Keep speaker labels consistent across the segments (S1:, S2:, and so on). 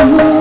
S1: Thank you.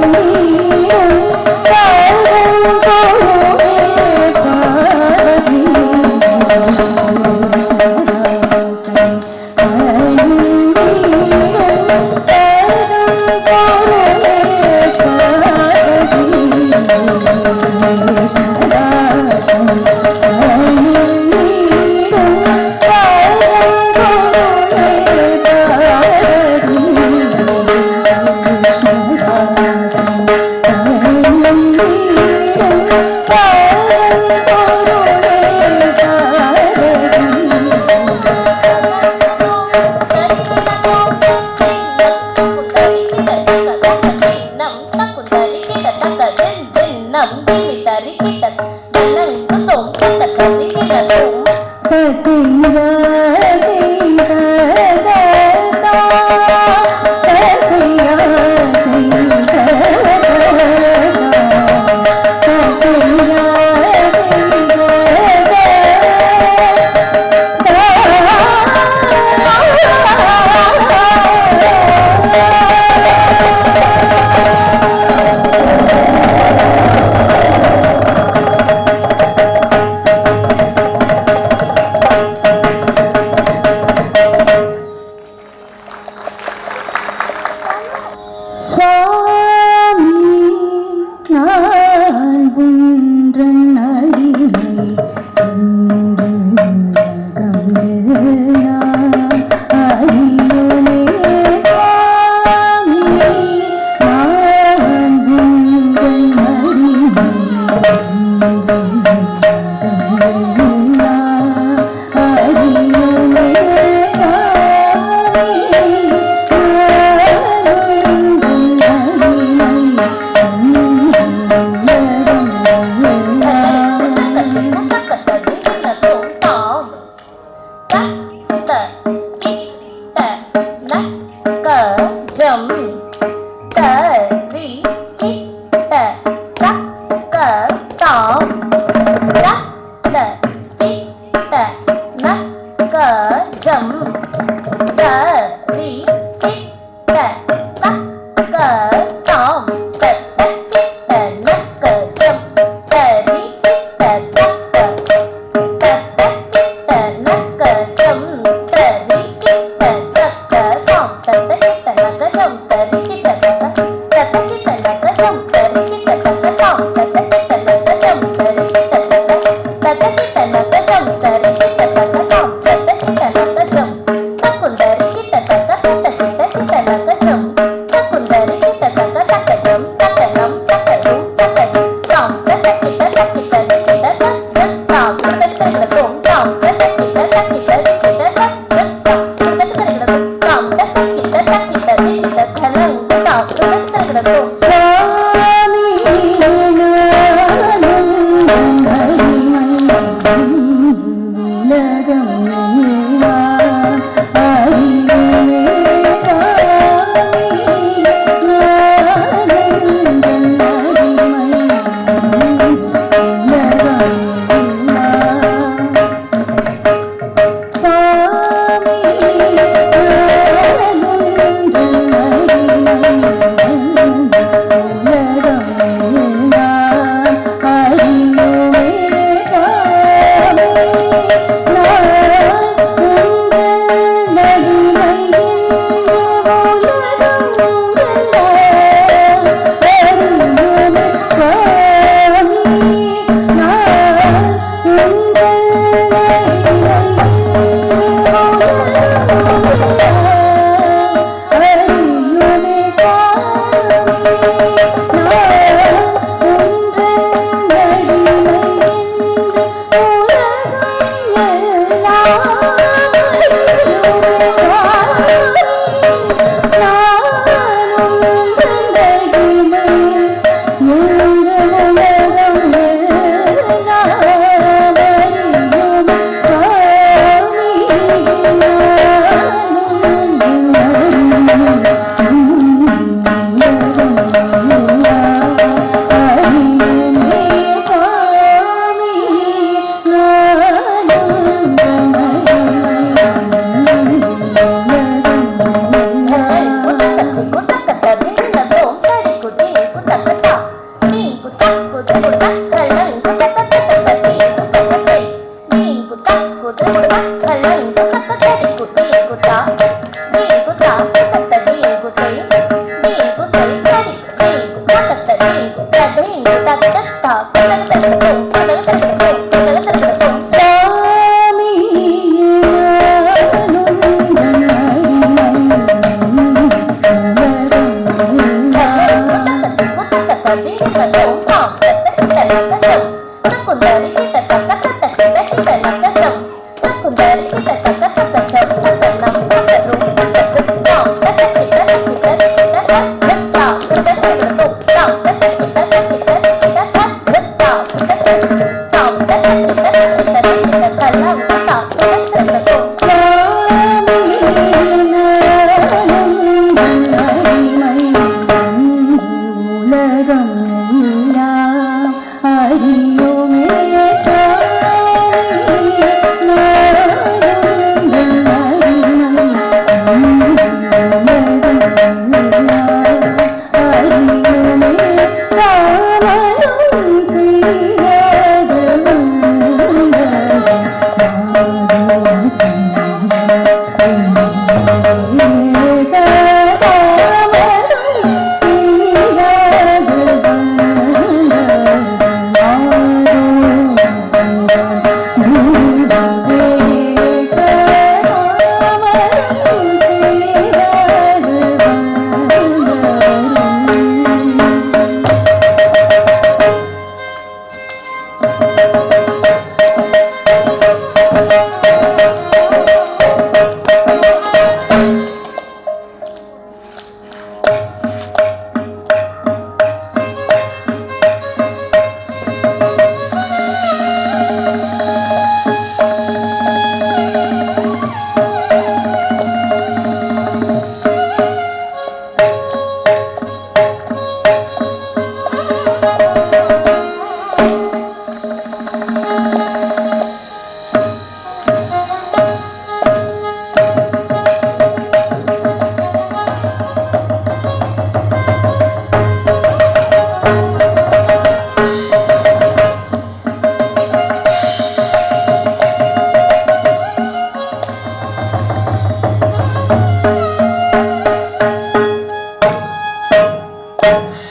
S1: Hãy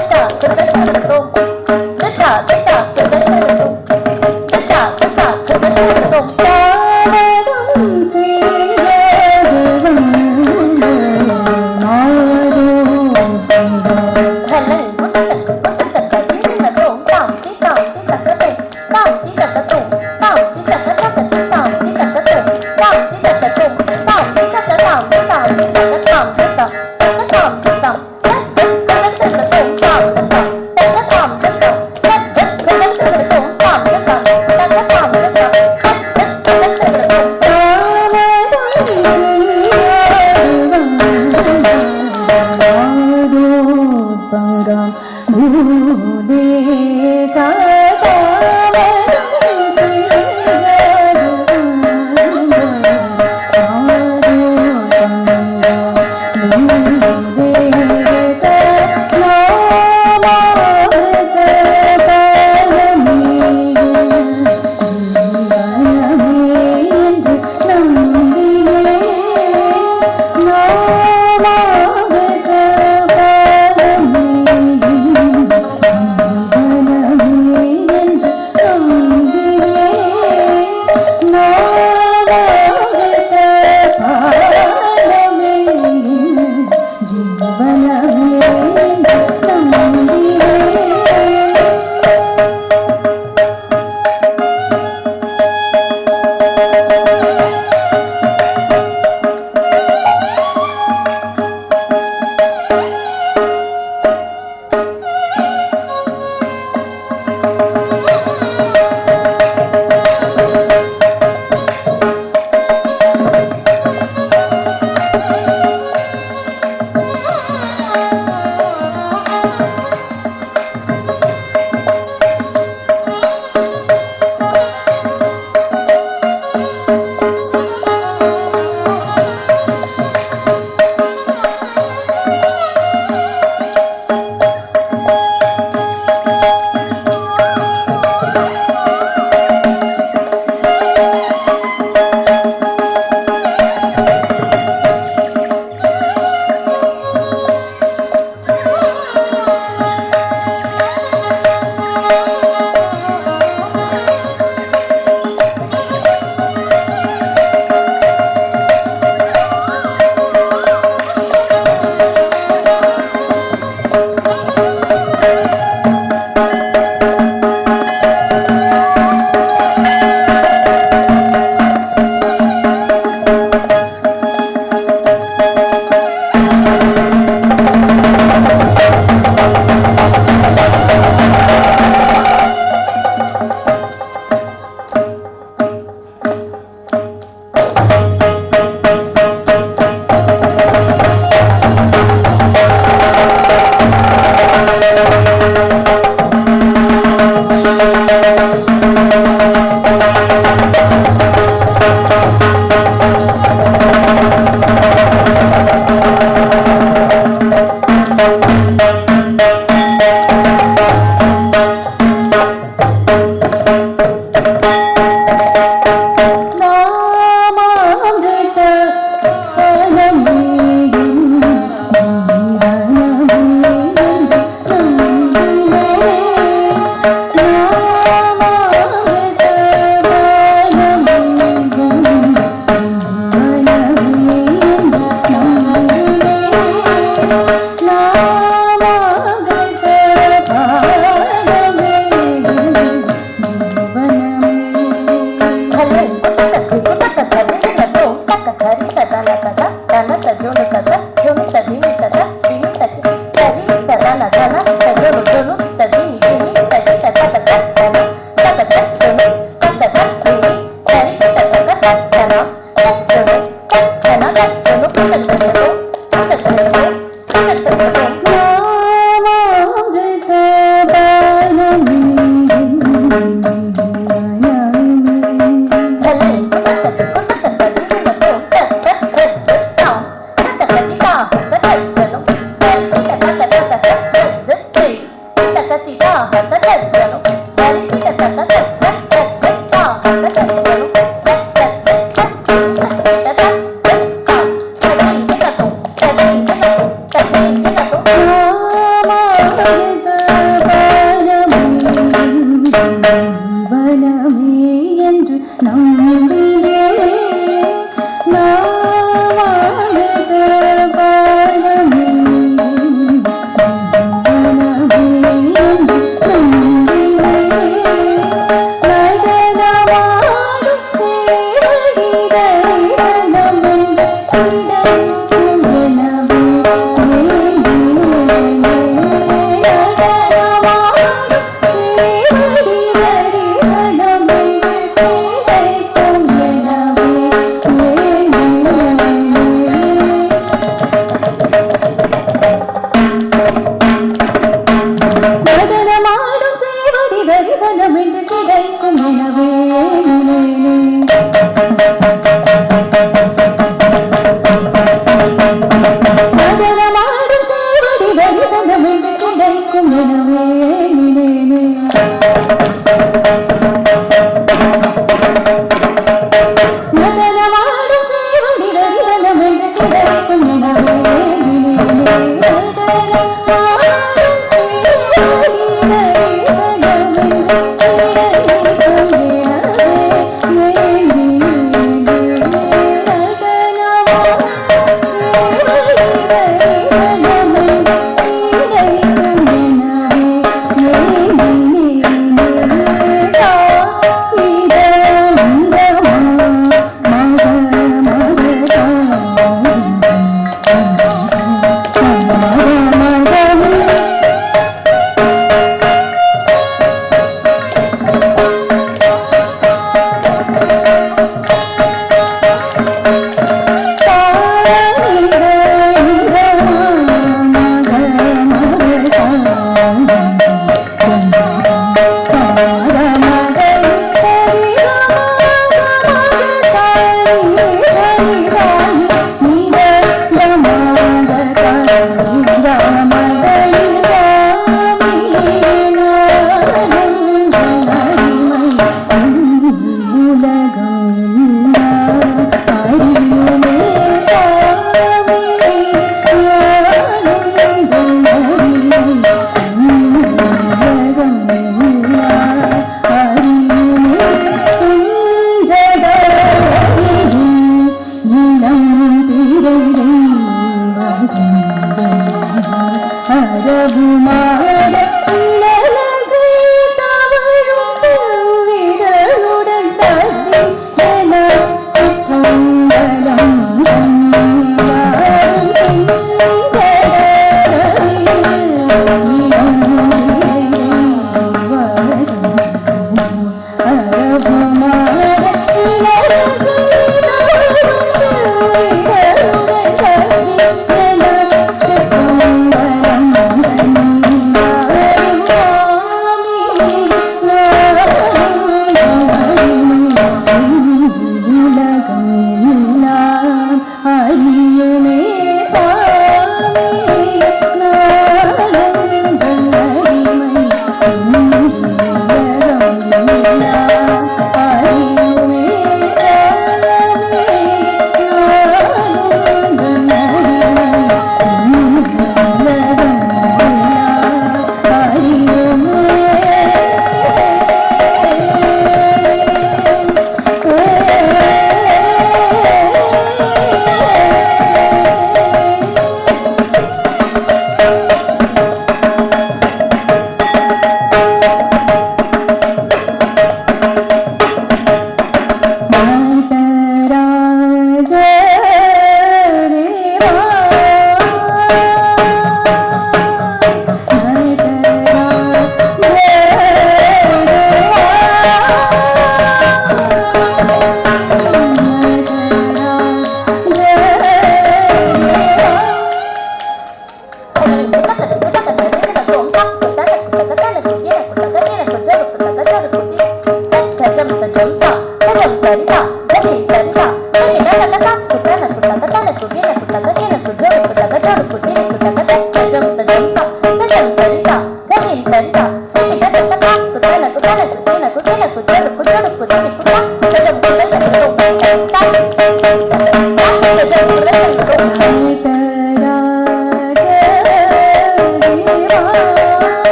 S1: subscribe cho kênh Ghiền Mì Gõ để không bỏ lỡ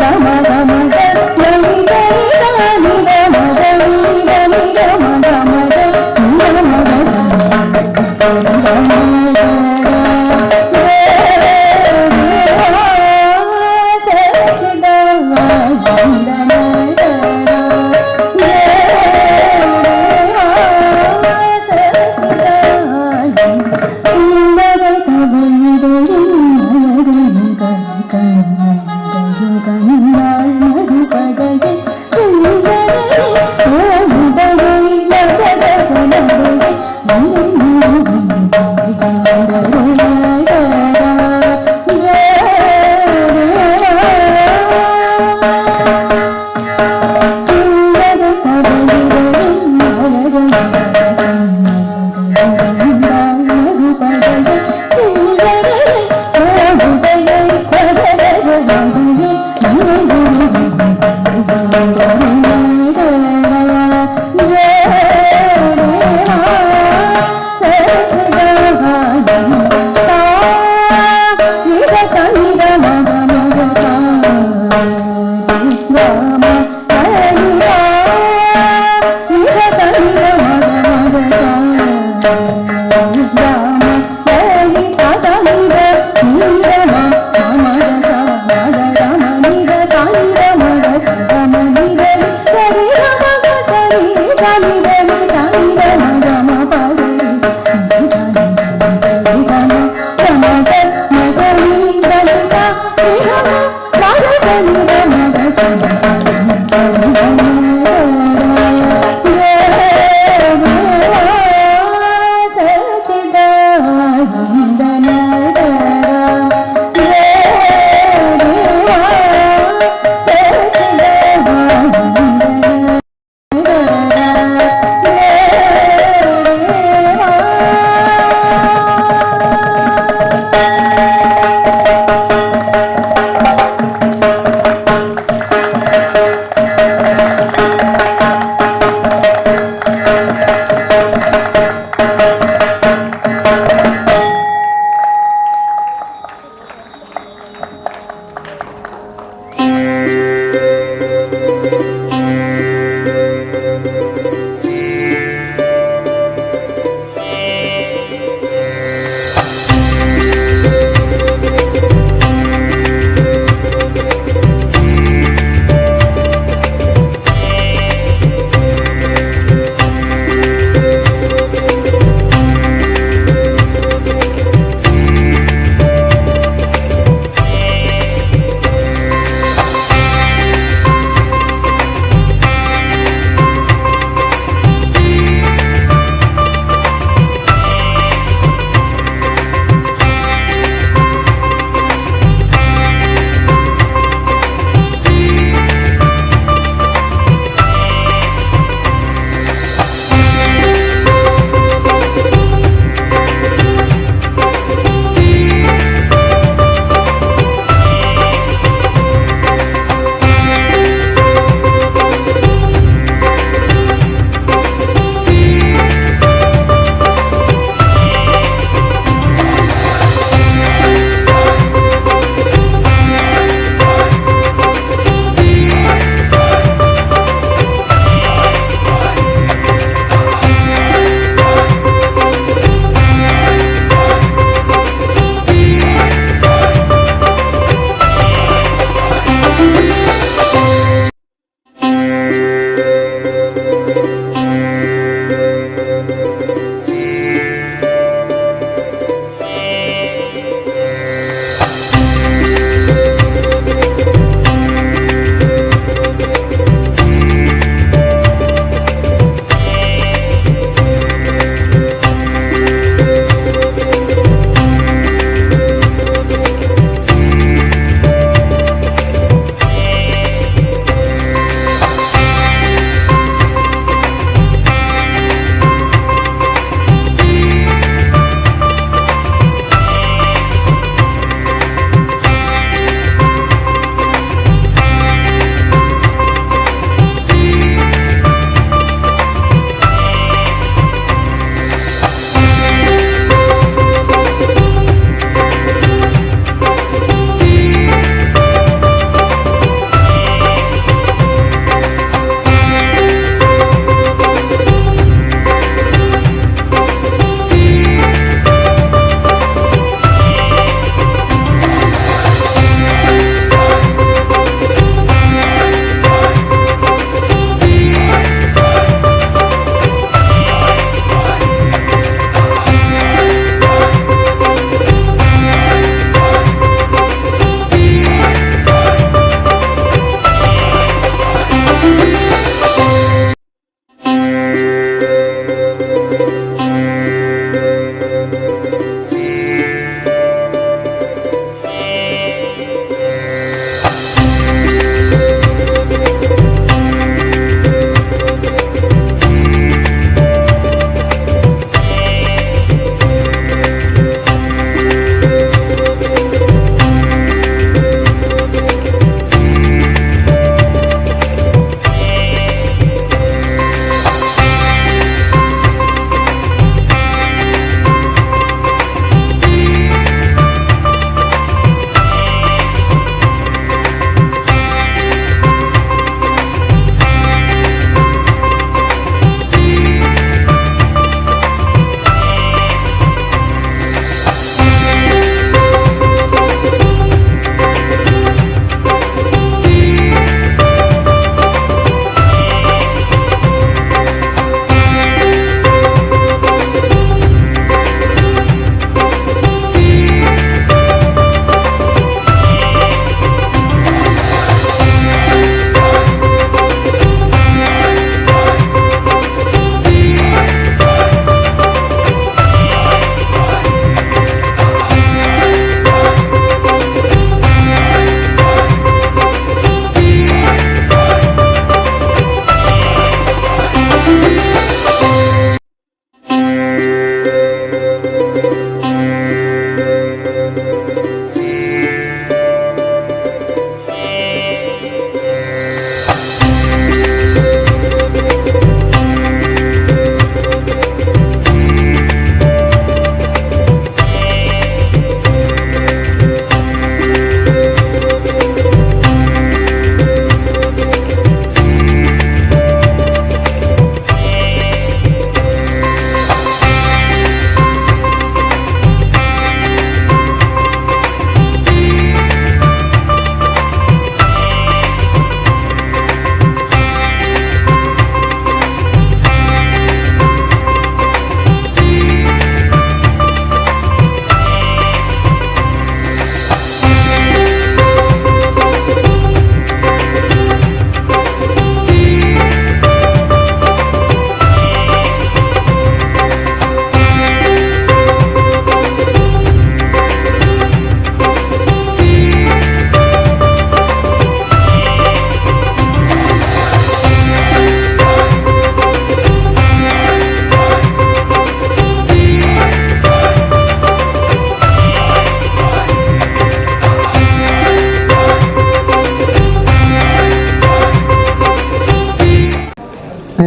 S1: Rama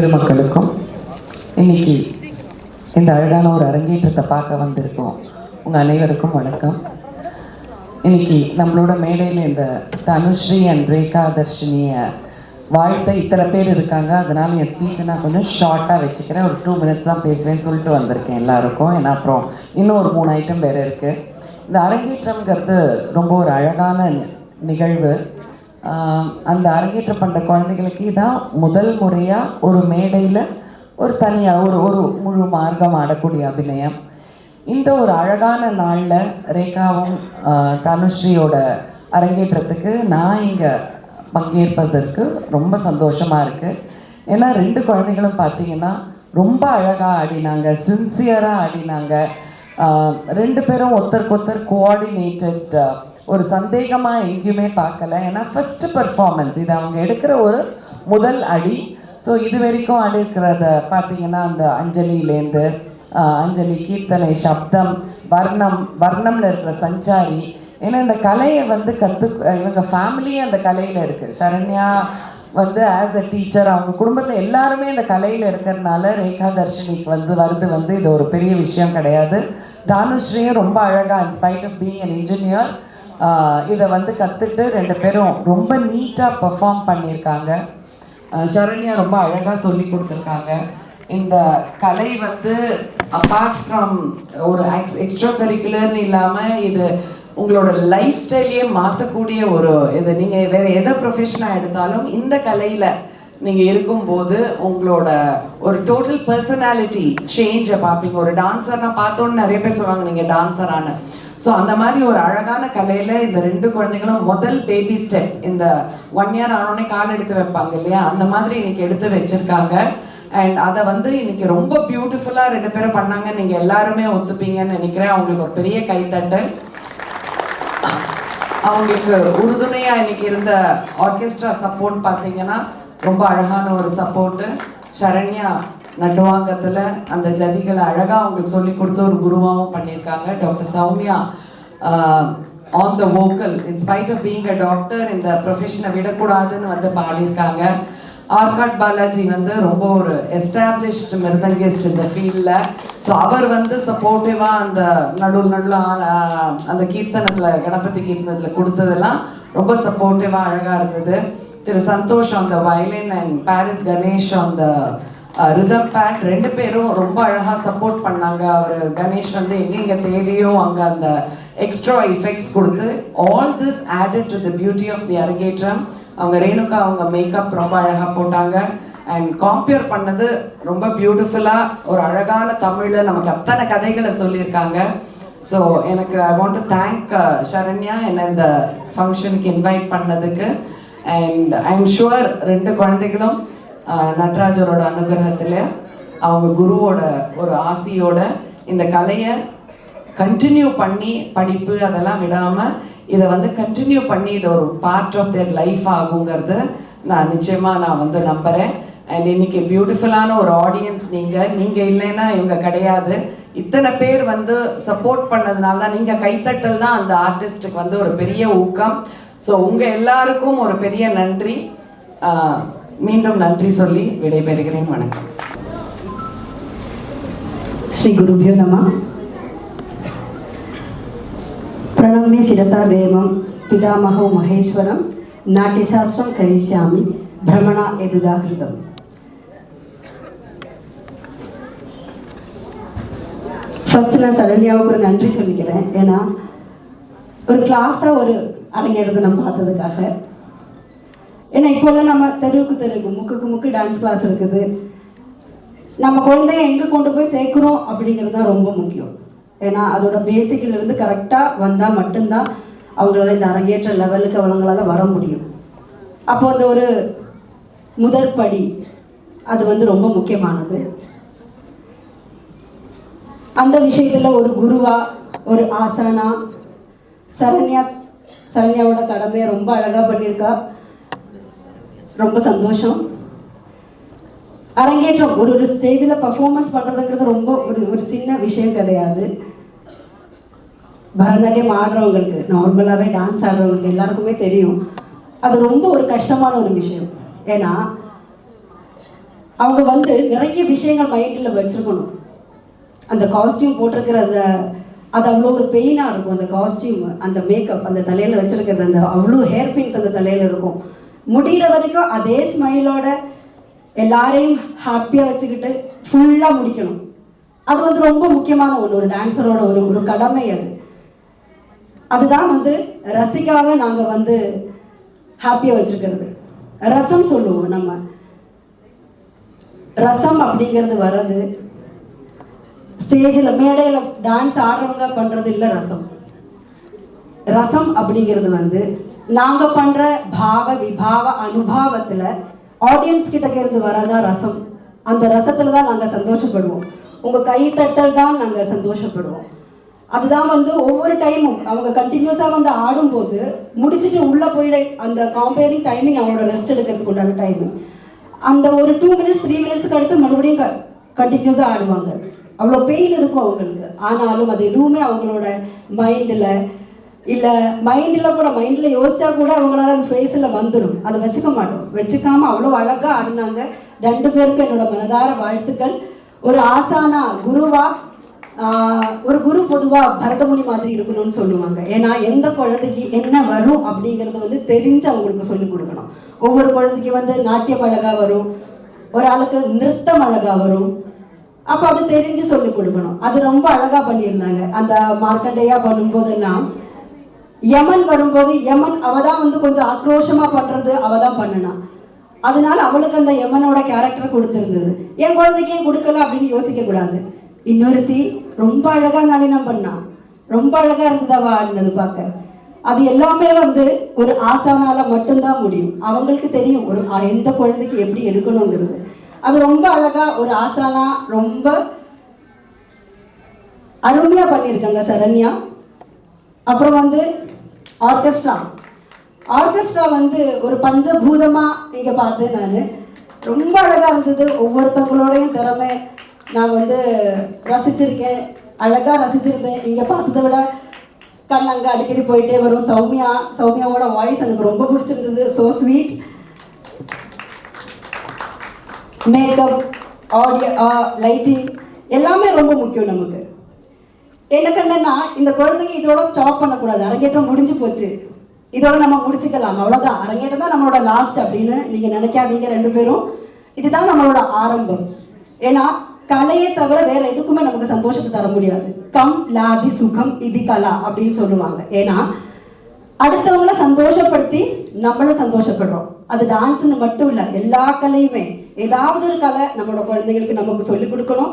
S1: பெருமக்களுக்கும் இன்னைக்கு இந்த அழகான ஒரு அரங்கேற்றத்தை பார்க்க வந்திருக்கோம். உங்கள் அனைவருக்கும் வணக்கம். இன்னைக்கு நம்மளோட மேடையில் இந்த தனுஸ்ரீ அண்ட் ரேகா தர்ஷினியை வாழ்த்த இத்தனை பேர் இருக்காங்க. அதனால் என் ஸ்பீச்சை நான் கொஞ்சம் ஷார்ட்டாக வச்சுக்கிறேன். ஒரு 2 minutes தான் பேசுவேன்னு சொல்லிட்டு வந்திருக்கேன் எல்லாருக்கும். ஏன்னா அப்புறம் இன்னும் ஒரு 3 ஐட்டம் வேறு இருக்குது. இந்த அரங்கேற்றம்ங்கிறது ரொம்ப ஒரு அழகான நிகழ்வு. அந்த அரங்கேற்றம் பண்ணுற குழந்தைகளுக்கு இதான் முதல் முறையாக ஒரு மேடையில் ஒரு தனியாக ஒரு முழு மார்க்கம் ஆடக்கூடிய அபிநயம். இந்த ஒரு அழகான நாளில் ரேகாவும் தனுஸ்ரீயோட அரங்கேற்றத்துக்கு நான் இங்கே பங்கேற்பதற்கு ரொம்ப சந்தோஷமாக இருக்குது. ஏன்னா 2 குழந்தைகளும் பார்த்திங்கன்னா ரொம்ப அழகாக ஆடினாங்க, சின்சியராக ஆடினாங்க. 2 பேரும் ஒருத்தருக்கு கோஆர்டினேட்டட், ஒரு சந்தேகமாக எங்கேயுமே பார்க்கல. ஏன்னா ஃபஸ்ட்டு பர்ஃபார்மன்ஸ் இது அவங்க எடுக்கிற ஒரு முதல் அடி. ஸோ இது வரைக்கும் அடுக்கிறத பார்த்திங்கன்னா அந்த அஞ்சலியிலேருந்து அஞ்சலி, கீர்த்தனை, சப்தம், வர்ணமில் இருக்கிற சஞ்சாரி. ஏன்னா இந்த கலையை இவங்க ஃபேமிலியே அந்த கலையில் இருக்குது. சரண்யா ஆஸ் அ டீச்சர் அவங்க குடும்பத்தில் எல்லாருமே இந்த கலையில் இருக்கிறதுனால ரேகா தர்ஷினிக்கு வருது இது ஒரு பெரிய விஷயம் கிடையாது. தானுஸ்ரீயும் ரொம்ப அழகாக in spite of being an engineer இதை கற்றுட்டு 2 பேரும் ரொம்ப நீட்டாக பெர்ஃபார்ம் பண்ணியிருக்காங்க. சரண்யா ரொம்ப அழகாக சொல்லி கொடுத்துருக்காங்க. இந்த கலை அப்பார்ட் ஃப்ரம் ஒரு எக்ஸ்ட்ரா கரிக்குலர்னு இல்லாமல் இது உங்களோட லைஃப் ஸ்டைலையே மாற்றக்கூடிய இது. நீங்கள் வேறு எதை ப்ரொஃபஷனாக எடுத்தாலும் இந்த கலையில் நீங்கள் இருக்கும்போது உங்களோட ஒரு டோட்டல் பர்சனாலிட்டி சேஞ்சை பார்ப்பீங்க. ஒரு டான்ஸர்னால் பார்த்தோன்னு நிறைய பேர் சொல்லுவாங்க நீங்கள் டான்ஸரான. ஸோ அந்த மாதிரி ஒரு அழகான கலையில் இந்த 2 குழந்தைகளும் முதல் பேபி ஸ்டெப், இந்த 1 year ஆனோடனே கால் எடுத்து வைப்பாங்க இல்லையா, அந்த மாதிரி இன்னைக்கு எடுத்து வச்சுருக்காங்க. அண்ட் அதை இன்னைக்கு ரொம்ப பியூட்டிஃபுல்லாக 2 பேரும் பண்ணாங்க. நீங்கள் எல்லாருமே ஒத்துப்பீங்கன்னு நினைக்கிறேன். அவங்களுக்கு ஒரு பெரிய கைத்தட்டல். அவங்களுக்கு உறுதுணையாக இன்னைக்கு இருந்த ஆர்கெஸ்ட்ரா சப்போர்ட் பார்த்தீங்கன்னா ரொம்ப அழகான ஒரு சப்போர்ட்டு. சரண்யா நடுவாங்கத்தில் அந்த ஜதிகளை அழகாக அவங்களுக்கு சொல்லி கொடுத்து ஒரு குருவாகவும் பண்ணியிருக்காங்க. Doctor Soumya on the vocal, in spite of being a doctor இந்த ப்ரொஃபஷனை விடக்கூடாதுன்னு பாடியிருக்காங்க. ஆர்காட் பாலாஜி ரொம்ப ஒரு எஸ்டாப்ளிஷ்டு மிருதங்கிஸ்ட் இந்த ஃபீல்டில். ஸோ அவர் சப்போர்ட்டிவாக அந்த நடுவில் அந்த கீர்த்தனத்தில், கணபதி கீர்த்தனத்தில் கொடுத்ததெல்லாம் ரொம்ப சப்போர்ட்டிவாக அழகாக இருந்தது. திரு சந்தோஷ் அந்த வயலின் அண்ட் பாரிஸ் கணேஷ் அந்த ரிதம் பேட் 2 பேரும் ரொம்ப அழகாக சப்போர்ட் பண்ணாங்க. அவர் கணேஷ் எங்கெங்கே தேவையோ அங்கே அந்த எக்ஸ்ட்ரா எஃபெக்ட்ஸ் கொடுத்து all this added to the beauty of the அரங்கேற்றம். அவங்க ரேணுகா அவங்க மேக்கப் ரொம்ப அழகாக போட்டாங்க. அண்ட் காம்பியர் பண்ணது ரொம்ப பியூட்டிஃபுல்லாக ஒரு அழகான தமிழில் நமக்கு அத்தனை கதைகளை சொல்லியிருக்காங்க. ஸோ எனக்கு I want to thank Saranya என்னை இந்த ஃபங்க்ஷனுக்கு இன்வைட் பண்ணதுக்கு. அண்ட் ஐ எம் ஷுவர் 2 குழந்தைகளும் நட்ராஜரோட அனுகிரகத்தில் அவங்க குருவோட ஒரு ஆசையோட இந்த கலையை கண்டினியூ பண்ணி படிப்பு அதெல்லாம் விடாமல் இதை கண்டினியூ பண்ணி இது ஒரு பார்ட் ஆஃப் தேர் லைஃப் ஆகுங்கிறது நான் நிச்சயமாக நம்புகிறேன். அண்ட் இன்னைக்கு பியூட்டிஃபுல்லான ஒரு ஆடியன்ஸ் நீங்கள் இல்லைன்னா இவங்க கிடையாது. இத்தனை பேர் சப்போர்ட் பண்ணதுனால தான், நீங்கள் கைத்தட்டல் தான் அந்த ஆர்டிஸ்ட்டுக்கு ஒரு பெரிய ஊக்கம். ஸோ உங்கள் எல்லாருக்கும் ஒரு பெரிய நன்றி. மீண்டும் நன்றி சொல்லி விடைபெறுகிறேன். வணக்கம்.
S2: ஸ்ரீ குருபியோ நம. प्रणम्य शिरसा देवं पितामहो महेश्वरं नाट्यशास्त्रं करिष्यामि भ्रमणा यदुदाहृतम्. ஃபர்ஸ்ட் நான் சரண்யாவுக்கு ஒரு நன்றி சொல்லிக்கிறேன். ஏன்னா ஒரு கிளாஸாக ஒரு அரங்கேற்றத்தை நம்ம பார்த்ததுக்காக. ஏன்னா இப்போல்லாம் நம்ம தெருவுக்கு முக்கு டான்ஸ் கிளாஸ் இருக்குது. நம்ம குழந்தைய எங்கே கொண்டு போய் சேர்க்குறோம் அப்படிங்கிறது தான் ரொம்ப முக்கியம். ஏன்னா அதோட பேசிக்கிலிருந்து கரெக்டாக வந்தால் மட்டும்தான் அவங்களால இந்த அரங்கேற்ற லெவலுக்கு அவங்களால வர முடியும். அப்போ அந்த ஒரு முதற்படி அது ரொம்ப முக்கியமானது. அந்த விஷயத்தில் ஒரு குருவா, ஒரு ஆசானா சரண்யாவோட கடமையை ரொம்ப அழகாக பண்ணியிருக்கா. ரொம்ப சந்தோஷம். அரங்கேற்றம் ஒரு ஸ்டேஜில் பர்ஃபார்மன்ஸ் பண்ணுறதுங்கிறது ரொம்ப ஒரு சின்ன விஷயம் கிடையாது. பரதநாட்டியம் ஆடுறவங்களுக்கு, நார்மலாகவே டான்ஸ் ஆடுறவங்களுக்கு எல்லாருக்குமே தெரியும் அது ரொம்ப ஒரு கஷ்டமான ஒரு விஷயம். ஏன்னா அவங்க வந்து நிறைய விஷயங்கள் மைண்டில் வச்சுருக்கணும். அந்த காஸ்டியூம் போட்டிருக்கிற அது அவ்வளோ ஒரு பெயினாக இருக்கும். அந்த காஸ்டியூம், அந்த மேக்கப், அந்த தலையில் வச்சுருக்கிறது, அந்த அவ்வளோ ஹேர் பின்ஸ் அந்த தலையில் இருக்கும். முடிகிற வரைக்கும் அதே ஸ்மைலோட எல்லாரையும் ஹாப்பியாக வச்சுக்கிட்டு ஃபுல்லாக முடிக்கணும். அது வந்து ரொம்ப முக்கியமான ஒன்று, ஒரு டான்ஸரோட ஒரு கடமை. அதுதான் வந்து ரசிகாவை நாங்கள் வந்து ஹாப்பியாக வச்சுருக்கிறது. ரசம் சொல்லுவோம் நம்ம. ரசம் அப்படிங்கிறது வர்றது ஸ்டேஜில் மேடையில் டான்ஸ் ஆடுறவங்க பண்ணுறது இல்லை. ரசம் அப்படிங்கிறது வந்து நாங்கள் பண்ணுற பாவ விபாவ அனுபவத்தில் ஆடியன்ஸ் கிட்டக்க இருந்து வரதான் ரசம். அந்த ரசத்தில் தான் நாங்கள் சந்தோஷப்படுவோம். உங்கள் கைத்தட்டல் தான் நாங்கள் சந்தோஷப்படுவோம். அதுதான் வந்து ஒவ்வொரு டைமும் அவங்க கண்டினியூஸாக வந்து ஆடும்போது முடிச்சுட்டு உள்ளே போயிட அந்த காம்பேரிங் டைமிங், அவங்களோட ரெஸ்ட் எடுக்கிறதுக்கு உண்டான டைமிங், அந்த ஒரு 2 minutes 3 minutesக்கு அடுத்து மறுபடியும் கண்டினியூஸாக ஆடுவாங்க. அவ்வளோ பெயின் இருக்கும் அவங்களுக்கு. ஆனாலும் அது எதுவுமே அவங்களோட மைண்டில் இல்லை, மைண்டில் யோசிச்சா கூட அவங்களால அது ஃபேஸில் வந்துடும். அதை வச்சுக்க மாட்டோம். வச்சுக்காமல் அவ்வளோ அழகாக ஆடினாங்க. 2 பேருக்கும் என்னோட மனதார வாழ்த்துக்கள். ஒரு ஆசானா குருவா, ஒரு குரு பொதுவாக பரதமுனி மாதிரி இருக்கணும்னு சொல்லுவாங்க. ஏன்னா எந்த குழந்தைக்கு என்ன வரும் அப்படிங்கிறது வந்து தெரிஞ்சு அவங்களுக்கு சொல்லிக் கொடுக்கணும். ஒவ்வொரு குழந்தைக்கு வந்து நாட்டியம் அழகாக வரும், ஒரு ஆளுக்கு நிறுத்தம் அழகாக வரும். அப்போ அது தெரிஞ்சு சொல்லிக் கொடுக்கணும். அது ரொம்ப அழகாக பண்ணியிருந்தாங்க. அந்த மார்க்கண்டையா பண்ணும்போதெல்லாம் யமன் வரும்போது அவ தான் வந்து கொஞ்சம் ஆக்ரோஷமாக பண்ணுறது, அவ தான் பண்ணினான். அதனால அவளுக்கு அந்த யமனோட கேரக்டர் கொடுத்துருந்தது. என் குழந்தைக்கு ஏன் கொடுக்கல அப்படின்னு யோசிக்கக்கூடாது. இன்னொருத்தி ரொம்ப அழகாக நளினம் பண்ணான். ரொம்ப அழகாக இருந்தது அவள் ஆடினது பார்க்க. அது எல்லாமே வந்து ஒரு ஆசானால மட்டும்தான் முடியும். அவங்களுக்கு தெரியும் ஒரு எந்த குழந்தைக்கு எப்படி எடுக்கணுங்கிறது. அது ரொம்ப அழகாக ஒரு ஆசானா ரொம்ப அருமையாக பண்ணியிருக்காங்க சரண்யா. அப்புறம் வந்து ஆர்கெஸ்ட்ரா வந்து ஒரு பஞ்சபூதமாக இங்கே பார்த்தேன் நான். ரொம்ப அழகாக இருந்தது. ஒவ்வொருத்தவங்களோடையும் திறமை நான் வந்து ரசிச்சிருக்கேன், அழகாக ரசிச்சிருந்தேன். இங்கே பார்த்ததை விட கண் அங்கே அடிக்கடி போயிட்டே வரும். சௌமியாவோட வாய்ஸ் எனக்கு ரொம்ப பிடிச்சிருந்தது. So sweet. Makeup, audio, lighting எல்லாமே ரொம்ப முக்கியம் நமக்கு. எனக்கு என்னன்னா இந்த குழந்தைங்க இதோட ஸ்டாப் பண்ணக்கூடாது. அரங்கேற்றம் முடிஞ்சு போச்சு, இதோட நம்ம முடிச்சுக்கலாம், அவ்வளோதான். அரங்கேற்றம் தான் நம்மளோட லாஸ்ட் அப்படின்னு நீங்கள் நினைக்காதீங்க 2 பேரும். இதுதான் நம்மளோட ஆரம்பம். ஏன்னா கலையை தவிர வேற எதுக்குமே நமக்கு சந்தோஷத்தை தர முடியாது. கம் லாதி சுகம் இது கலா அப்படின்னு சொல்லுவாங்க. ஏன்னா அடுத்தவங்களை சந்தோஷப்படுத்தி நம்மளும் சந்தோஷப்படுறோம். அது டான்ஸ்ன்னு மட்டும் இல்லை, எல்லா கலையுமே ஏதாவது ஒரு கலை நம்மளோட குழந்தைங்களுக்கு நமக்கு சொல்லிக் கொடுக்கணும்.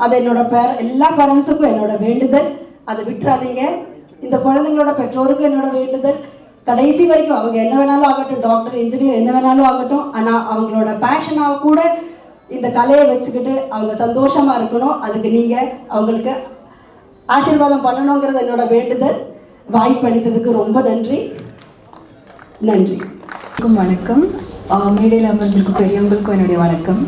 S2: அது என்னோட எல்லா பேரண்ட்ஸுக்கும் என்னோட வேண்டுதல். அதை விட்டுறாதீங்க. இந்த குழந்தைங்களோட பெற்றோருக்கும் என்னோட வேண்டுதல். கடைசி வரைக்கும் அவங்க என்ன வேணாலும் ஆகட்டும், டாக்டர், இன்ஜினியர் என்ன வேணாலும் ஆகட்டும், ஆனால் அவங்களோட பேஷனாக கூட இந்த கலையை வச்சுக்கிட்டு அவங்க சந்தோஷமாக இருக்கணும். அதுக்கு நீங்கள் அவங்களுக்கு ஆசீர்வாதம் பண்ணணுங்கிறது என்னோட வேண்டுதல். வாய்ப்பு அளித்ததுக்கு ரொம்ப நன்றி.
S3: வணக்கம். மேடையில் அமர்ந்திருக்கும் பெரியவங்களுக்கும் என்னுடைய வணக்கம்.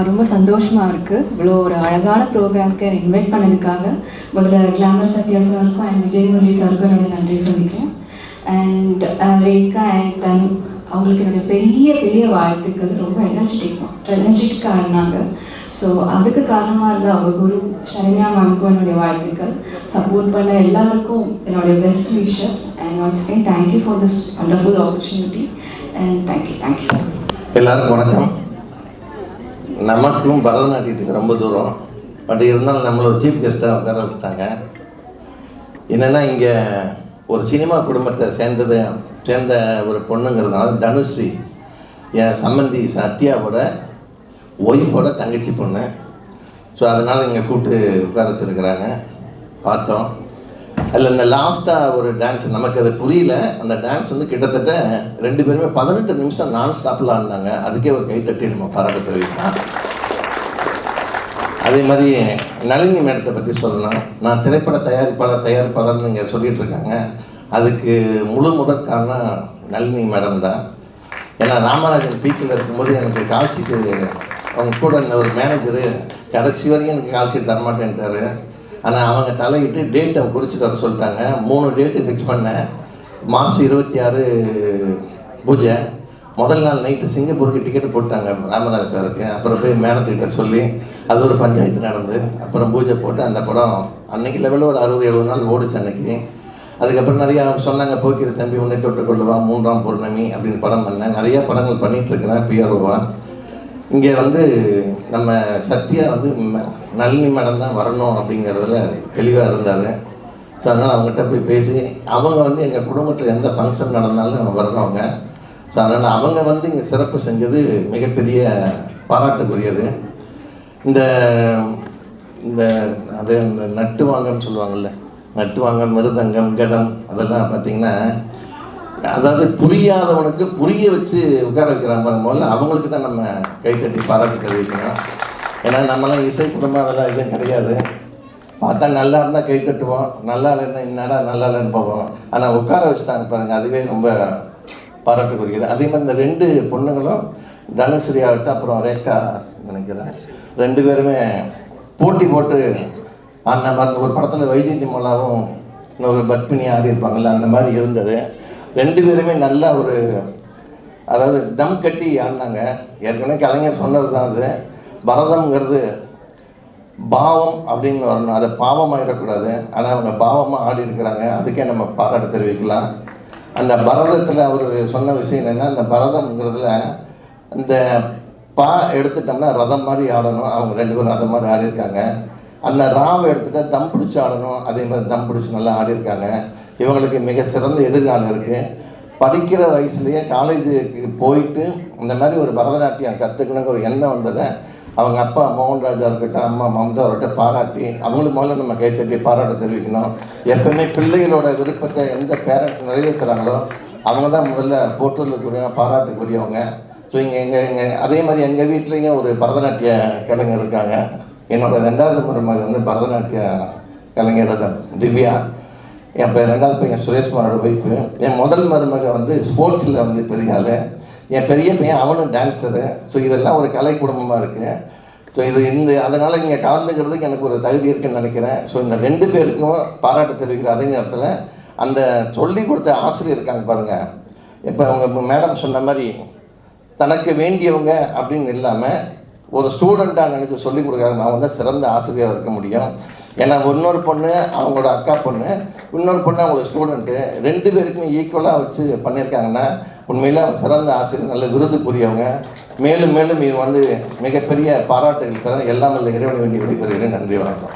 S3: ரொம்ப சந்தோஷமாக இருக்குது. இவ்வளோ ஒரு அழகான ப்ரோக்ராம்க்கு என்னை இன்வைட் பண்ணதுக்காக முதல்ல கிளாமர் சத்யா சாருக்கும் அண்ட் விஜய் முரளி சாருக்கும் என்னுடைய நன்றி சொல்லிக்கிறேன். அண்ட் ரேகா அண்ட் தனு அவங்களுக்கு என்னுடைய பெரிய வாழ்த்துக்கள். ரொம்ப எனர்ஜெட்டிக்காக ஆடினாங்க. ஸோ அதுக்கு காரணமாக இருந்த அவங்க குரு சரண்யா மேம்க்கும் என்னுடைய வாழ்த்துக்கள். சப்போர்ட் பண்ண எல்லாருக்கும் என்னுடைய best wishes. And once again thank you for this wonderful opportunity and thank you.
S4: எல்லாருக்கும் வணக்கம். நமக்கும் பரதநாட்டியத்துக்கு ரொம்ப தூரம், பட் இருந்தாலும் நம்மளோட சீஃப் கெஸ்ட்டாக உட்கார வச்சுட்டாங்க. என்னென்னா இங்கே ஒரு சினிமா குடும்பத்தை சேர்ந்த ஒரு பொண்ணுங்கிறதுனால தனுஸ்ரீ என் சம்மந்தி சத்யாவோட ஒய்ஃபோட தங்கச்சி பொண்ணு. ஸோ அதனால் இங்கே கூப்பிட்டு உட்கார வச்சுருக்கிறாங்க. பார்த்தோம் அதில் இந்த லாஸ்ட்டாக ஒரு டான்ஸ் நமக்கு அது புரியல. அந்த டான்ஸ் வந்து கிட்டத்தட்ட 2 பேருமே 18 நிமிஷம் நான் ஸ்டாப்பில் ஆடினாங்க. அதுக்கே ஒரு கைத்தட்டி நம்ம பாராட்ட தெரிவிக்கலாம். அதே மாதிரி நளினி மேடத்தை பற்றி சொல்லணும். நான் திரைப்பட தயாரிப்பாளர்னு இங்கே சொல்லிகிட்டு இருக்காங்க. அதுக்கு முதற் காரணம் நளினி மேடம் தான். ஏன்னா ராமராஜன் பீக்கில் இருக்கும்போது எனக்கு கால் ஷீட்டு அவங்க கூட இருந்த ஒரு மேனேஜரு கடைசி வரைக்கும் எனக்கு கால் ஷீட் தரமாட்டேன்ட்டார். ஆனால் அவங்க தலையிட்டு டேட்டை குறிச்சிட்டு வர சொல்லிட்டாங்க. 3 டேட்டு ஃபிக்ஸ் பண்ணேன். மார்ச் 26 பூஜை, முதல் நாள் நைட்டு சிங்கப்பூருக்கு டிக்கெட்டு போட்டாங்க ராமராஜ் சாருக்கு. அப்புறம் போய் மேடத்துக்கிட்ட சொல்லி அது ஒரு பஞ்சாயத்து நடந்து அப்புறம் பூஜை போட்டு அந்த படம் அன்னைக்கு லெவலில் ஒரு 60-70 நாள் ஓடிச்சு அன்னைக்கு. அதுக்கப்புறம் நிறையா சொன்னாங்க, போக்கிற தம்பி உன்னை தொட்டு கொள்ளுவா, 3ஆம் பௌர்ணமி அப்படின்னு படம் பண்ணேன். நிறையா படங்கள் பண்ணிகிட்ருக்கிறேன் பிஆர்ஓவா. இங்கே வந்து நம்ம சத்யா வந்து நளினி மேடம் தான் வரணும் அப்படிங்கிறதுல தெளிவாக இருந்தார். ஸோ அதனால் அவங்ககிட்ட போய் பேசி அவங்க வந்து எங்கள் குடும்பத்தில் எந்த ஃபங்க்ஷன் நடந்தாலும் வர்றவங்க. ஸோ அதனால் அவங்க வந்து இங்கே சிறப்பு செஞ்சது மிகப்பெரிய பாராட்டுக்குரியது. இந்த இந்த அது இந்த நட்டுவாங்கன்னு சொல்லுவாங்கள்ல, நட்டுவாங்க, மிருதங்கம், கடம், அதெல்லாம் பார்த்திங்கன்னா அதாவது புரியாதவனுக்கு புரிய வச்சு உட்கார வைக்கிறாங்க. முதல்ல அவங்களுக்கு தான் நம்ம கைத்தட்டி பாராட்டு தெரிவிக்கணும். ஏன்னா நம்மளாம் இசை குடும்பம் அதெல்லாம் எதுவும் கிடையாது. பார்த்தா நல்லா இருந்தால் கை தட்டுவோம், நல்லா இல்லைன்னா என்னடா நல்லா இல்லைன்னு போவோம். ஆனால் உட்கார வச்சுட்டாங்க பாருங்கள், அதுவே ரொம்ப பாராட்டுக்குரியது. அதே மாதிரி இந்த 2 பொண்ணுங்களும் தனுஸ்ரீ ஆகட்டும் அப்புறம் ரேகா நினைக்கிறேன், 2 பேருமே போட்டி போட்டு அந்த மாதிரி ஒரு படத்தில் வைஜெயந்தி மோலாவும் இன்னொரு பத்மினி ஆடி இருப்பாங்கள்ல, அந்த மாதிரி இருந்தது. 2 பேருமே நல்லா ஒரு அதாவது தம் கட்டி ஆடினாங்க. ஏற்கனவே கலைஞர் சொன்னது தான் அது. பரதம்ங்கிறது பாவம் அப்படின்னு வரணும், அதை பாவமாகிடக்கூடாது. ஆனால் அவங்க பாவமாக ஆடி இருக்கிறாங்க, அதுக்கே நம்ம பாராட்டு தெரிவிக்கலாம். அந்த பரதத்தில் அவர் சொன்ன விஷயம் என்னென்னா, அந்த பரதம்ங்கிறதுல இந்த பா எடுத்துட்டோம்னா ரதம் மாதிரி ஆடணும். அவங்க 2 பேரும் ரதம் மாதிரி ஆடிருக்காங்க. அந்த ராவை எடுத்துகிட்டா தம் பிடிச்சி ஆடணும், அதே மாதிரி தம் பிடிச்சி நல்லா ஆடிருக்காங்க. இவங்களுக்கு மிக சிறந்த எதிர்காலம் இருக்குது. படிக்கிற வயசுலேயே காலேஜுக்கு போயிட்டு இந்த மாதிரி ஒரு பரதநாட்டியம் கற்றுக்கணுங்கிற ஒரு எண்ணம் வந்ததை அவங்க அப்பா மோகன்ராஜா இருக்கட்டும், அம்மா மம்தா அவர்கிட்ட பாராட்டி அவங்களுக்கு முதல்ல நம்ம கைத்தட்டி பாராட்ட தெரிவிக்கணும். எப்பவுமே பிள்ளைகளோட விருப்பத்தை எந்த பேரண்ட்ஸ் நிறைவேற்றுறாங்களோ அவங்க தான் முதல்ல போற்றுதலுக்குரிய பாராட்டுக்குரியவங்க. ஸோ எங்கள் அதே மாதிரி எங்கள் வீட்லேயும் ஒரு பரதநாட்டிய கலைஞர் இருக்காங்க. என்னோடய 2வது மருமகள் வந்து பரதநாட்டிய கலைஞர் தான் திவ்யா. என் 2வது பையன் சுரேஷ்குமாரோட ஒய்ஃபு. என் முதல் மருமகள் வந்து ஸ்போர்ட்ஸில் வந்து பெரிய ஆள். என் பெரிய பையன் அவனும் டான்ஸரு. ஸோ இதெல்லாம் ஒரு கலை குடும்பமாக இருக்குது. ஸோ அதனால் இங்கே கலந்துக்கிறதுக்கு எனக்கு ஒரு தகுதி இருக்குன்னு நினைக்கிறேன். ஸோ இந்த 2 பேருக்கும் பாராட்டு தெரிவிக்கிற அதே நேரத்தில் அந்த சொல்லி கொடுத்த ஆசிரியர் இருக்காங்க பாருங்கள். இப்போ அவங்க மேடம் சொன்ன மாதிரி தனக்கு வேண்டியவங்க அப்படின்னு இல்லாமல் ஒரு ஸ்டூடெண்ட்டாக நினச்சி சொல்லிக் கொடுக்குறாங்க. அவங்க தான் சிறந்த ஆசிரியராக இருக்க முடியும். ஏன்னா இன்னொரு பொண்ணு அவங்களோட அக்கா பொண்ணு, இன்னொரு பொண்ணு அவங்களோட ஸ்டூடெண்ட்டு, 2 பேருக்குமே ஈக்குவலாக வச்சு பண்ணியிருக்காங்கன்னா உண்மையில் அவங்க சிறந்த ஆசிரியர், நல்ல விருதுக்குரியவங்க. மேலும் மேலும் இது வந்து மிகப்பெரிய பாராட்டுகள் தர எல்லாம் நல்ல இறைவனை வேண்டி விடைபெறுகிறேன். நன்றி, வணக்கம்.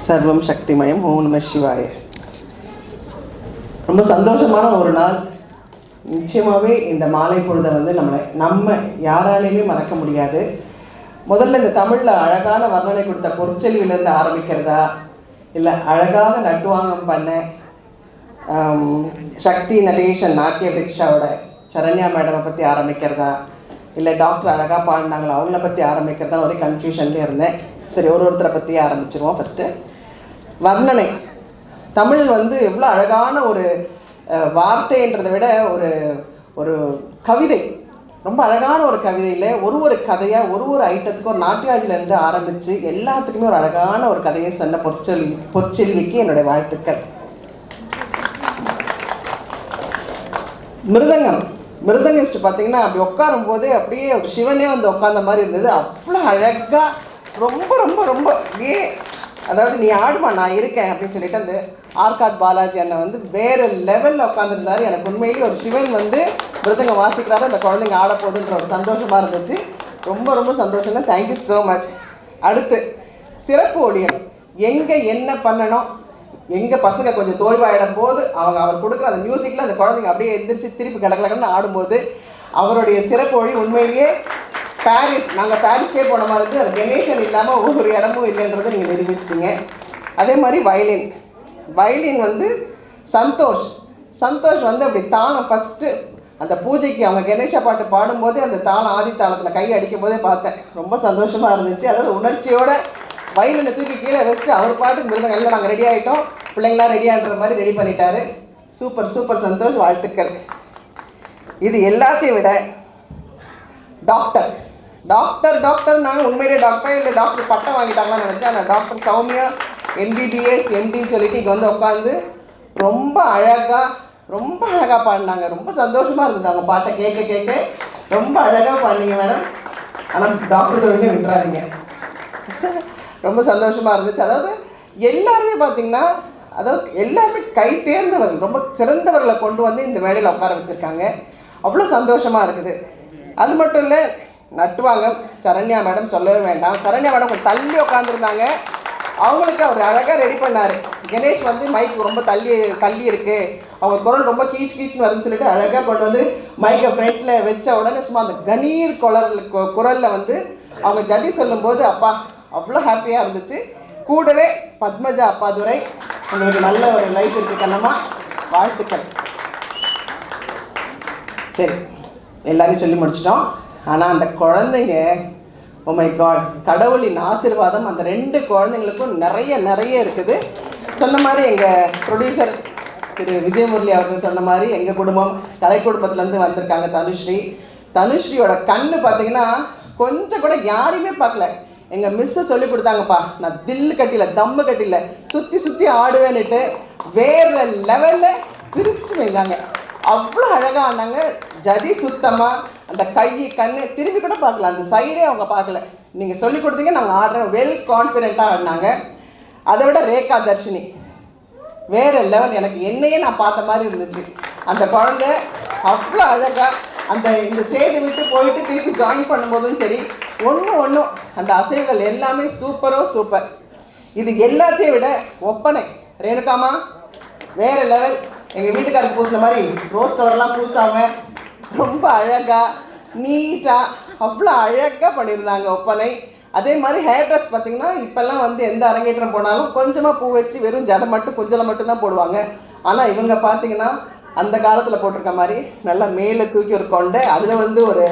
S5: சர்வம் சக்திமயம், ஓம் நம சிவாய. ரொம்ப சந்தோஷமான ஒரு நாள். நிச்சயமாகவே இந்த மாலை பொழுதை வந்து நம்ம யாராலையுமே மறக்க முடியாது. முதல்ல இந்த தமிழில் அழகான வர்ணனை கொடுத்த பொற்செல்விலேருந்து ஆரம்பிக்கிறதா, இல்லை அழகாக நட்டுவாங்கம் பண்ண சக்தி நடேசன் நாட்டிய பிக்ஷாவோட சரண்யா மேடமை பற்றி ஆரம்பிக்கிறதா, இல்லை டாக்டர் அழகாக பாடினாங்களா அவங்கள பற்றி ஆரம்பிக்கிறதா, ஒரே கன்ஃபியூஷன்லேயே இருந்தேன். சரி, ஒருத்தரை பற்றி ஆரம்பிச்சிருவோம். ஃபஸ்ட்டு வர்ணனை. தமிழ் வந்து எவ்வளோ அழகான ஒரு வார்த்தைன்றதை விட ஒரு ஒரு கவிதை, ரொம்ப அழகான ஒரு கவிதையில் ஒரு கதையாக ஒரு ஐட்டத்துக்கும் ஒரு நாட்டியாஜிலேருந்து ஆரம்பித்து எல்லாத்துக்குமே ஒரு அழகான ஒரு கதையை சொன்ன பொற்செல்விக்கு என்னுடைய வாழ்த்துக்கள். மிருதங்கிஸ்ட் பார்த்தீங்கன்னா அப்படி உட்காரும் போதே அப்படியே ஒரு சிவனே வந்து உட்காந்த மாதிரி இருந்தது. அவ்வளோ அழகாக ரொம்ப ரொம்ப ரொம்ப அதாவது நீ ஆடுமா நான் இருக்கேன் அப்படின்னு சொல்லிட்டு அந்த ஆர்காட் பாலாஜி அண்ணன் வந்து வேறு லெவலில் உட்காந்துருந்தார். எனக்கு உண்மையிலேயே ஒரு சிவன் வந்து மிருதங்க வாசிக்கிறாரு, அந்த குழந்தைங்க ஆட போகுதுன்ற ஒரு சந்தோஷமாக இருந்துச்சு. ரொம்ப ரொம்ப சந்தோஷம் தான். Thank you so much. அடுத்து சிறப்பு ஒளியன். எங்கே என்ன பண்ணணும், எங்கள் பசங்க கொஞ்சம் தோய்வாயிடும் போது அவர் கொடுக்குற அந்த மியூசிக்கில் அந்த குழந்தைங்க அப்படியே எந்திரிச்சு திருப்பி கிடக்கலன்னு ஆடும்போது அவருடைய சிறப்பு ஒளி உண்மையிலேயே நாங்கள் பாரிஸ்கே போன மாதிரி இருந்து அது டெனேஷன் இல்லாமல் ஒவ்வொரு இடமும் இல்லைன்றதை நீங்கள் நிரூபிச்சிட்டிங்க. அதே மாதிரி வயலின் வந்து சந்தோஷ் வந்து அப்படி தாளம் ஃபஸ்ட்டு அந்த பூஜைக்கு அவங்க கணேஷா பாட்டு பாடும்போது அந்த தாளம் ஆதி தாளத்தில் கை அடிக்கும் போதே பார்த்தேன். ரொம்ப சந்தோஷமாக இருந்துச்சு. அதாவது உணர்ச்சியோட வயலினை தூக்கி கீழே வச்சுட்டு அவர் பாட்டுக்கு மிருதங்க எல்லாம் நாங்கள் ரெடி ஆகிட்டோம், பிள்ளைங்களாம் ரெடியாகிற மாதிரி ரெடி பண்ணிட்டாரு. சூப்பர் சூப்பர் சந்தோஷ், வாழ்த்துக்கள். இது எல்லாத்தையும் விட டாக்டர் நாங்கள் உண்மையிலே டாக்டர் இல்லை டாக்டர் பட்டம் வாங்கிட்டாங்களான்னு நினச்சேன். ஆனால் டாக்டர் சௌமியா MBBS MDன்னு சொல்லிட்டு இங்கே வந்து உட்காந்து ரொம்ப அழகாக ரொம்ப அழகாக பாடினாங்க. ரொம்ப சந்தோஷமாக இருந்தது அவங்க பாட்டை கேட்க கேட்க. ரொம்ப அழகாக பாடினீங்க மேடம். ஆனால் டாக்டர் தொழிலே விட்டுறாதீங்க. ரொம்ப சந்தோஷமாக இருந்துச்சு. அதாவது எல்லாருமே பார்த்திங்கன்னா, அதாவது எல்லாருமே கை தேர்ந்தவர்கள், ரொம்ப சிறந்தவர்களை கொண்டு வந்து இந்த மேடையில் உட்கார வச்சுருக்காங்க. அவ்வளோ சந்தோஷமாக இருக்குது. அது மட்டும் இல்லை, நட்டுவாங்க சரண்யா மேடம் சொல்லவே வேண்டாம். சரண்யா மேடம் கொஞ்சம் தள்ளி உட்காந்துருந்தாங்க. அவங்களுக்கு அவர் அழகாக ரெடி பண்ணார். கணேஷ் வந்து மைக் ரொம்ப தள்ளி இருக்குது, அவங்க குரல் ரொம்ப கீச்சுன்னு வருதுன்னு சொல்லிட்டு அழகாக கொண்டு வந்து மைக்கை ஃப்ரண்ட்டில் வச்ச உடனே சும்மா அந்த கணீர் குரலில் வந்து அவங்க ஜதி சொல்லும்போது அப்பா அவ்வளோ ஹாப்பியாக இருந்துச்சு. கூடவே பத்மஜா அப்பாதுரை, உங்களுக்கு நல்ல ஒரு லைஃப் இருக்குது கண்ணம்மா, வாழ்த்துக்கள். சரி, எல்லாரையும் சொல்லி முடிச்சிட்டோம். ஆனால் அந்த குழந்தைங்க, ஓ மை காட், கடவுளின் ஆசீர்வாதம் அந்த 2 குழந்தைங்களுக்கும் நிறைய இருக்குது. சொன்ன மாதிரி எங்கள் ப்ரொடியூசர் திரு விஜயமுரளி அவர்கள் சொன்ன மாதிரி எங்கள் குடும்பம் கலை குடும்பத்துலேருந்து வந்திருக்காங்க தனுஸ்ரீயோட கண்ணு பார்த்திங்கன்னா கொஞ்சம் கூட யாரையுமே பார்க்கல. எங்கள் மிஸ்ஸை சொல்லி கொடுத்தாங்கப்பா, நான் தில்லு கட்டில தம்மு கட்டில சுற்றி ஆடுவேன்னுட்டு வேறு லெவலில் பிரித்து வைந்தாங்க. அவ்வளோ அழகாக ஆனாங்க. ஜதி சுத்தமாக, அந்த கை கண்ணு திரும்பி கூட பார்க்கல, அந்த சைடே அவங்க பார்க்கல. நீங்கள் சொல்லி கொடுத்தீங்க, நாங்கள் ஆடுறோம், வெல் கான்ஃபிடென்ட்டாக ஆடினாங்க. அதை விட ரேகா தர்ஷினி வேறு லெவல். எனக்கு என்னையே நான் பார்த்த மாதிரி இருந்துச்சு. அந்த குழந்தை அவ்வளோ அழகாக இந்த ஸ்டேஜை விட்டு போயிட்டு திருப்பி ஜாயின் பண்ணும்போதும் சரி, ஒன்றும் அந்த அசைவுகள் எல்லாமே சூப்பர். இது எல்லாத்தையும் விட ஒப்பனை ரேணுகாமா வேறு லெவல். எங்கள் வீட்டுக்காரருக்கு பூசின மாதிரி ரோஸ் கலர்லாம் பூசாங்க, ரொம்ப அழகாக நீட்டாக அவ்வளோ அழகாக பண்ணியிருந்தாங்க ஒப்பனை. அதே மாதிரி ஹேர் ட்ரெஸ் பார்த்திங்கன்னா, இப்போல்லாம் வந்து எந்த அரங்கேற்றம் போனாலும் கொஞ்சமாக பூ வச்சு வெறும் ஜடை மட்டும் கொஞ்சம் மட்டும்தான் போடுவாங்க. ஆனால் இவங்க பார்த்திங்கன்னா அந்த காலத்தில் போட்டிருக்க மாதிரி நல்லா மேலே தூக்கி ஒரு கொண்டை, அதில் வந்து ஒரு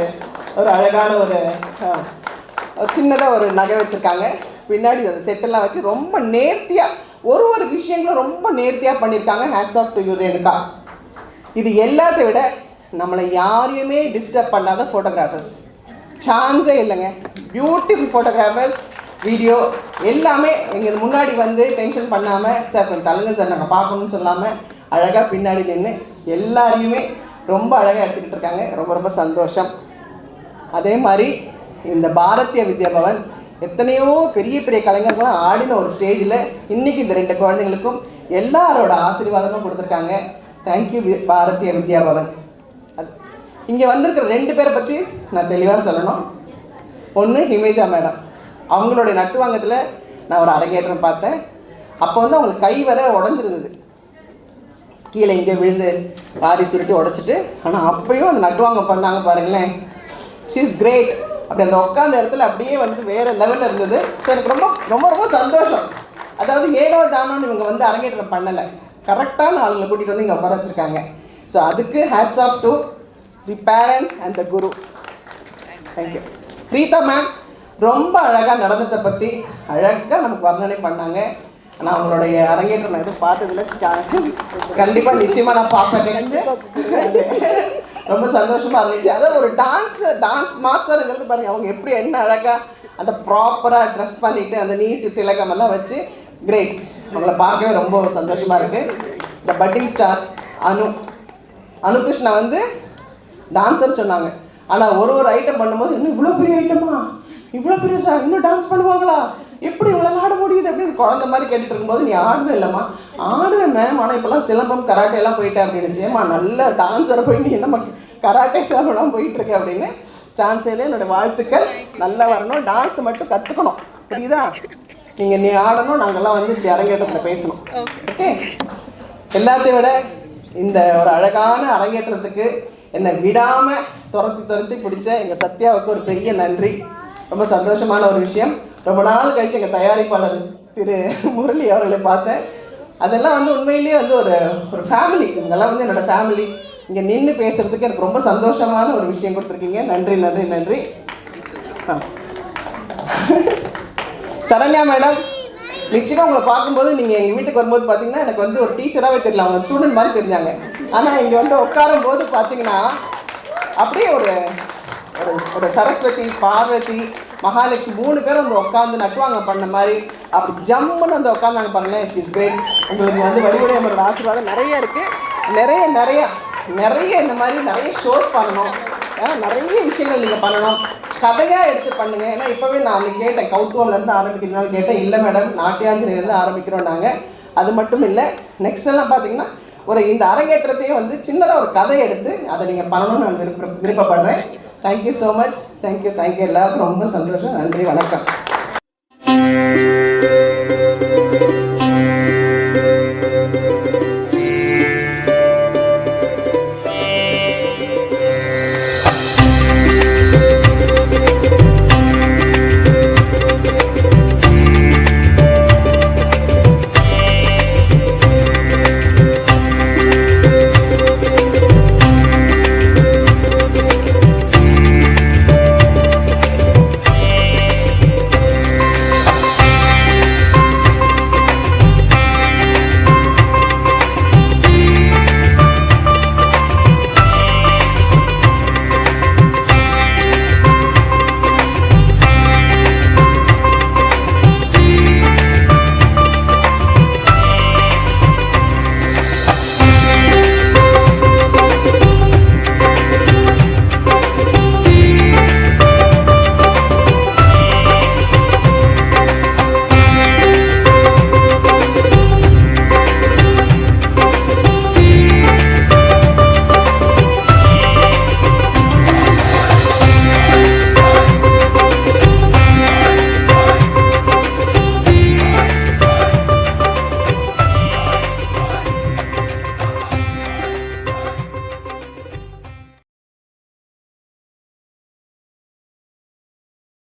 S5: அழகான ஒரு சின்னதாக ஒரு நகை வச்சுருக்காங்க. பின்னாடி அந்த செட்டெல்லாம் வச்சு ரொம்ப நேர்த்தியாக ஒரு விஷயங்களும் ரொம்ப நேர்த்தியாக பண்ணியிருக்காங்க. Hats off to you Renuka. இது எல்லாத்தை விட நம்மளை யாரையுமே டிஸ்டர்ப் பண்ணாத ஃபோட்டோகிராஃபர்ஸ், சான்ஸே இல்லைங்க. பியூட்டிஃபுல் ஃபோட்டோகிராஃபர்ஸ், வீடியோ எல்லாமே எங்கள் முன்னாடி வந்து டென்ஷன் பண்ணாமல், சார் கொஞ்சம் தள்ளுங்க சார் நாங்கள் பார்க்கணுன்னு சொல்லாமல் அழகாக பின்னாடி நின்று எல்லாரையுமே ரொம்ப அழகாக எடுத்துக்கிட்டு இருக்காங்க. ரொம்ப சந்தோஷம். அதே மாதிரி இந்த பாரதிய வித்யா பவன் எத்தனையோ பெரிய கலைஞர்கள்லாம் ஆடின ஒரு ஸ்டேஜில் இன்றைக்கி இந்த 2 குழந்தைங்களுக்கும் எல்லாரோட ஆசீர்வாதமும் கொடுத்துருக்காங்க. தேங்க்யூ பாரதிய வித்யா பவன். இங்கே வந்திருக்கிற 2 பேரை பற்றி நான் தெளிவாக சொல்லணும். ஒன்று ஹிமேஜா மேடம், அவங்களுடைய நட்டுவாங்கத்தில் நான் ஒரு அரங்கேற்றம் பார்த்தேன். அப்போ வந்து அவங்களுக்கு கை வர உடஞ்சிருந்தது, கீழே இங்கே விழுந்து வாரி சுருட்டி உடச்சிட்டு. ஆனால் அப்போயும் அந்த நட்டுவாங்க பண்ணாங்க பாருங்களேன். She is great. அப்படி அந்த உட்காந்த இடத்துல அப்படியே வந்து வேறு லெவலில் இருந்தது. ஸோ எனக்கு ரொம்ப சந்தோஷம். அதாவது ஏனோ தானோன்னு இவங்க வந்து அரங்கேற்றம் பண்ணலை, கரெக்டான ஆளுங்களை கூட்டிகிட்டு வந்து இங்கே உட்கார வச்சுருக்காங்க. ஸோ அதுக்கு hats off to the parents and the guru. Thank you. Preetha ma'am ரொம்ப அழகாக நடனத்தை பற்றி அழகாக நமக்கு வர்ணனை பண்ணாங்க. ஆனால் அவங்களுடைய அரங்கேற்றம் நான் எதுவும் பார்த்ததில்ல, கண்டிப்பாக நிச்சயமாக நான் பார்ப்பேன் நெக்ஸ்ட்டு. ரொம்ப சந்தோஷமாக இருந்துச்சு. அதாவது ஒரு டான்ஸ் மாஸ்டருங்கிறது பாருங்கள், அவங்க எப்படி என்ன அழகாக அந்த ப்ராப்பராக ட்ரெஸ் பண்ணிவிட்டு அந்த நீட்டு திலகமெல்லாம் வச்சு கிரேட். அவங்கள பார்க்கவே ரொம்ப சந்தோஷமாக இருக்குது. இந்த பட்டிங் ஸ்டார் அனுகிருஷ்ணா வந்து டான்ஸர் சொன்னாங்க. ஆனால் ஒரு ஐட்டம் பண்ணும்போது இன்னும் இவ்வளோ பெரிய ஐட்டமா, இவ்வளோ பெரிய இன்னும் டான்ஸ் பண்ணுவாங்களா, எப்படி இவ்வளோ ஆட முடியுது அப்படின்னு குழந்த மாதிரி கேட்டுட்டு இருக்கும்போது, நீ ஆடுவே இல்லைம்மா. ஆடுவேன் மேம், ஆனால் இப்போல்லாம் சிலம்பம் கராட்டேலாம் போயிட்டேன் அப்படின்னு. ஏம்மா நல்ல டான்ஸரை போய் நீ என்னம்மா கராட்டே சிலம்பம்லாம் போயிட்டுருக்கேன் அப்படின்னு. சான்ஸேலே என்னோடய வாழ்த்துக்கள். நல்லா வரணும், டான்ஸை மட்டும் கற்றுக்கணும், புரியுதா? நீ ஆடணும், நாங்கள்லாம் வந்து இப்படி அரங்கேற்றத்தில் பேசணும். ஓகே. எல்லாத்தையும் விட இந்த ஒரு அழகான அரங்கேற்றத்துக்கு என்னை விடாமல் துரத்தி பிடிச்ச எங்கள் சத்யாவுக்கு ஒரு பெரிய நன்றி. ரொம்ப சந்தோஷமான ஒரு விஷயம். ரொம்ப நாள் கழிச்சு எங்கள் தயாரிப்பாளர் திரு முரளி அவர்களை பார்த்தேன். அதெல்லாம் வந்து உண்மையிலேயே வந்து ஒரு ஃபேமிலி. இவங்கெல்லாம் வந்து என்னோடய ஃபேமிலி. இங்கே நின்று பேசுகிறதுக்கு எனக்கு ரொம்ப சந்தோஷமான ஒரு விஷயம் கொடுத்துருக்கீங்க. நன்றி. சரண்யா மேடம், நிச்சயமாக உங்களை பார்க்கும்போது நீங்கள் எங்கள் வீட்டுக்கு வரும்போது பார்த்தீங்கன்னா எனக்கு வந்து ஒரு டீச்சராகவே தெரியல, அவங்க ஸ்டூடெண்ட் மாதிரி தெரிஞ்சாங்க. ஆனால் இங்கே வந்து உட்காரும் போது பார்த்தீங்கன்னா அப்படியே ஒரு சரஸ்வதி, பார்வதி, மகாலட்சுமி 3 பேரும் வந்து உட்காந்து நட்டுவாங்க பண்ண மாதிரி அப்படி ஜம்முன்னு வந்து உட்காந்தாங்க பாருங்களேன். She is great. உங்களுக்கு வந்து வடிவுடைய நம்மளோட ஆசீர்வாதம் நிறைய இருக்குது. நிறைய நிறைய நிறைய இந்த மாதிரி நிறைய ஷோஸ் பண்ணணும், நிறைய விஷயங்கள் நீங்கள் பண்ணணும், கதையாக எடுத்து பண்ணுங்க. ஏன்னா இப்போவே நான் அன்றைக்கி கேட்டேன், கௌத்துவம்லேருந்து ஆரம்பிக்கிறதுனால கேட்டேன். இல்லை மேடம், நாட்டியாஞ்சலிலேருந்து ஆரம்பிக்கிறோம் நாங்கள். அது மட்டும் இல்லை, நெக்ஸ்டெல்லாம் பார்த்தீங்கன்னா இந்த அரங்கேற்றத்தையே சின்னதாக ஒரு கதை எடுத்து அதை நீங்கள் பண்ணணும்னு நான் விருப்பப்படுறேன். Thank you so much. தேங்க்யூ எல்லாருக்கும் ரொம்ப சந்தோஷம். நன்றி, வணக்கம்.